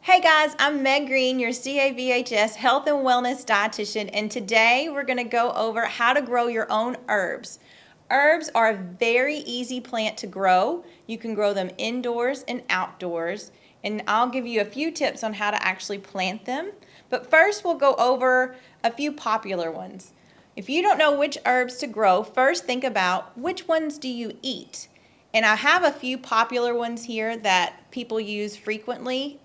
Hey guys, I'm Meg Green, your CAVHS Health and Wellness Dietitian, and today we're going to go over how to grow your own herbs. Herbs are a very easy plant to grow. You can grow them indoors and outdoors, and I'll give you a few tips on how to actually plant them. But first we'll go over a few popular ones. If you don't know which herbs to grow, first think about which ones do you eat. And I have a few popular ones here that people use frequently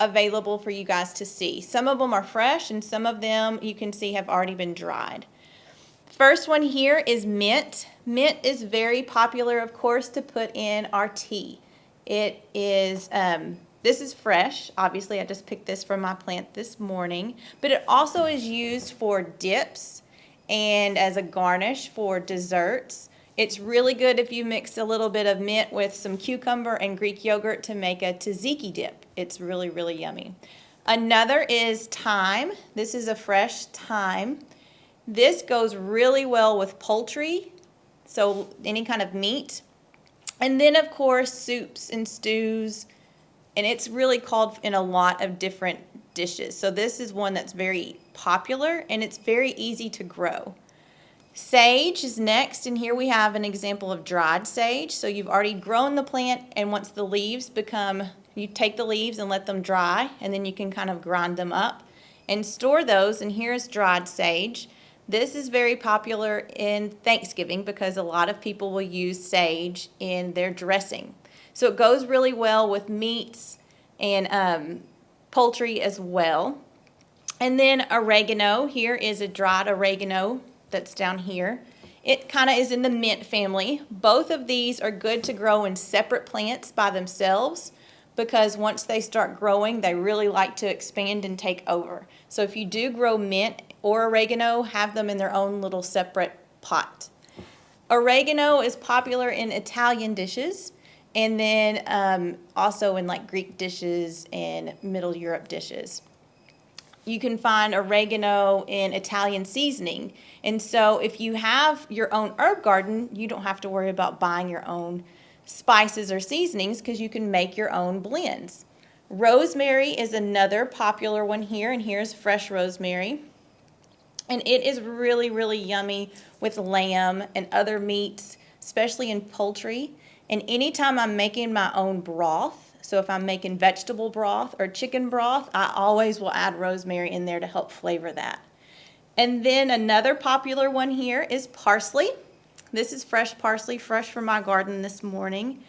available for you guys to see. Some of them are fresh and some of them you can see have already been dried. First one here is mint. Mint is very popular, of course, to put in our tea. It is, this is fresh. Obviously, I just picked this from my plant this morning, but it also is used for dips and as a garnish for desserts. It's really good if you mix a little bit of mint with some cucumber and Greek yogurt to make a tzatziki dip. It's really, really yummy. Another is thyme. This is a fresh thyme. This goes really well with poultry, so any kind of meat. And then, of course, soups and stews. And it's really called in a lot of different dishes. So this is one that's very popular and it's very easy to grow. Sage is next, and here we have an example of dried sage. So you've already grown the plant, and once the leaves you take the leaves and let them dry, and then you can kind of grind them up and store those. And here's dried sage. This is very popular in Thanksgiving because a lot of people will use sage in their dressing. So it goes really well with meats and poultry as well. And then oregano. Here is a dried oregano that's down here. It kind of is in the mint family. Both of these are good to grow in separate plants by themselves because once they start growing, they really like to expand and take over. So if you do grow mint or oregano, have them in their own little separate pot. Oregano is popular in Italian dishes and then also in like Greek dishes and Middle Europe dishes. You can find oregano in Italian seasoning. And so if you have your own herb garden, you don't have to worry about buying your own spices or seasonings because you can make your own blends. Rosemary is another popular one here, and here's fresh rosemary. And it is really, really yummy with lamb and other meats, especially in poultry. And anytime I'm making my own broth, so if I'm making vegetable broth or chicken broth, I always will add rosemary in there to help flavor that. And then another popular one here is parsley. This is fresh parsley, fresh from my garden this morning.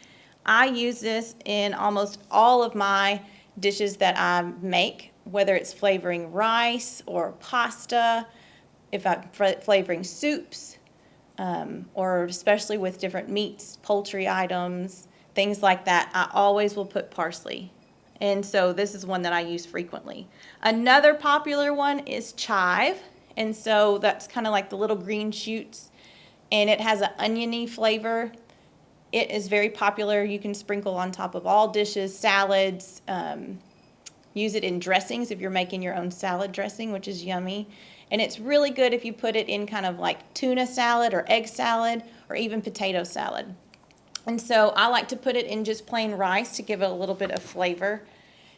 I use this in almost all of my dishes that I make, whether it's flavoring rice or pasta, if I'm flavoring soups, or especially with different meats, poultry items, things like that. I always will put parsley. And so this is one that I use frequently. Another popular one is chive. And so that's kind of like the little green shoots. And it has an oniony flavor. It is very popular. You can sprinkle on top of all dishes, salads. Use it in dressings if you're making your own salad dressing, which is yummy. And it's really good if you put it in kind of like tuna salad or egg salad or even potato salad. And so I like to put it in just plain rice to give it a little bit of flavor.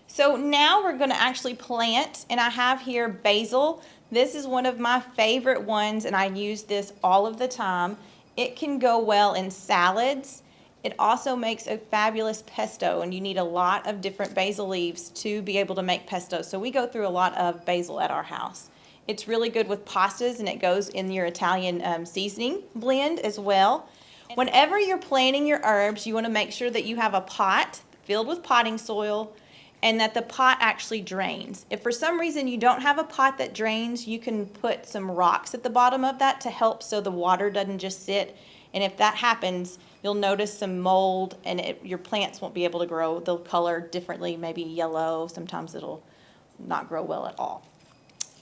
So now we're going to actually plant, and I have here basil. This is one of my favorite ones, and I use this all of the time. It can go well in salads. It also makes a fabulous pesto, and you need a lot of different basil leaves to be able to make pesto. So we go through a lot of basil at our house. It's really good with pastas, and it goes in your Italian seasoning blend as well. Whenever you're planting your herbs, you want to make sure that you have a pot filled with potting soil and that the pot actually drains. If for some reason you don't have a pot that drains, you can put some rocks at the bottom of that to help so the water doesn't just sit. And if that happens, you'll notice some mold and your plants won't be able to grow. They'll color differently, maybe yellow. Sometimes it'll not grow well at all.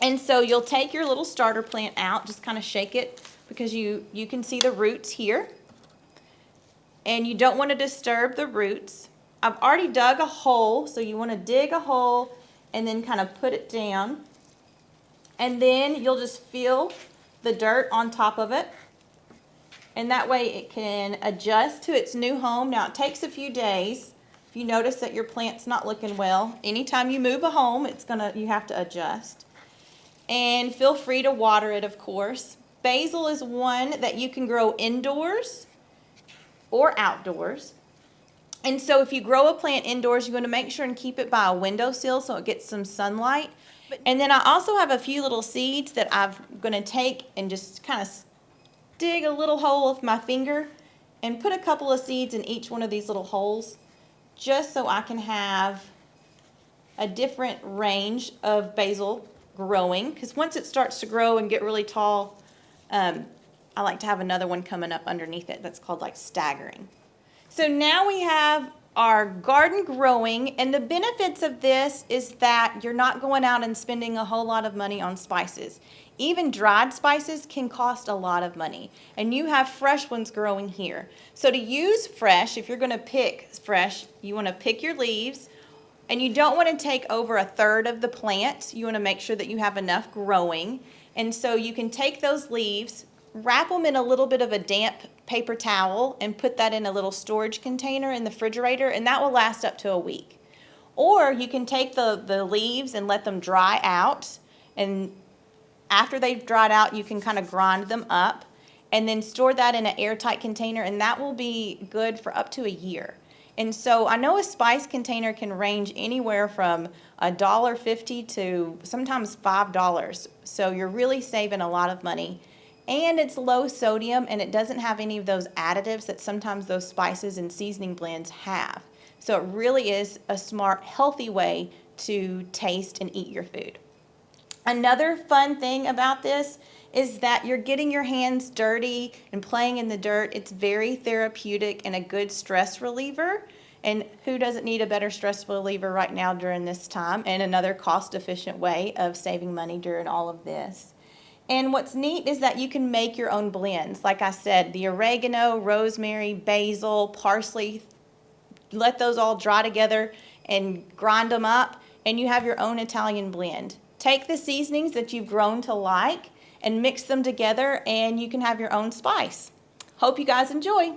And so you'll take your little starter plant out, just kind of shake it because you can see the roots here. And you don't want to disturb the roots. I've already dug a hole, so you want to dig a hole and then kind of put it down. And then you'll just fill the dirt on top of it. And that way it can adjust to its new home. Now it takes a few days If you notice that your plant's not looking well, anytime you move a home, you have to adjust. And feel free to water it, of course. Basil is one that you can grow indoors or outdoors. And so if you grow a plant indoors, you want to make sure and keep it by a windowsill so it gets some sunlight. And then I also have a few little seeds that I'm going to take and just kind of dig a little hole with my finger and put a couple of seeds in each one of these little holes, just so I can have a different range of basil growing. Because once it starts to grow and get really tall, I like to have another one coming up underneath it that's called like staggering. So now we have our garden growing, and the benefits of this is that you're not going out and spending a whole lot of money on spices. Even dried spices can cost a lot of money, and you have fresh ones growing here. So to use fresh, if you're going to pick fresh, you want to pick your leaves, and you don't want to take over a third of the plant. You want to make sure that you have enough growing, and so you can take those leaves, wrap them in a little bit of a damp paper towel and put that in a little storage container in the refrigerator, and that will last up to a week. Or you can take the leaves and let them dry out, and after they've dried out, you can kind of grind them up and then store that in an airtight container, and that will be good for up to a year. And so I know a spice container can range anywhere from $1.50 to sometimes $5. So you're really saving a lot of money. And it's low sodium, and it doesn't have any of those additives that sometimes those spices and seasoning blends have. So it really is a smart, healthy way to taste and eat your food. Another fun thing about this is that you're getting your hands dirty and playing in the dirt. It's very therapeutic and a good stress reliever. And who doesn't need a better stress reliever right now during this time? And another cost-efficient way of saving money during all of this. And what's neat is that you can make your own blends. Like I said, the oregano, rosemary, basil, parsley, let those all dry together and grind them up, and you have your own Italian blend. Take the seasonings that you've grown to like and mix them together, and you can have your own spice. Hope you guys enjoy.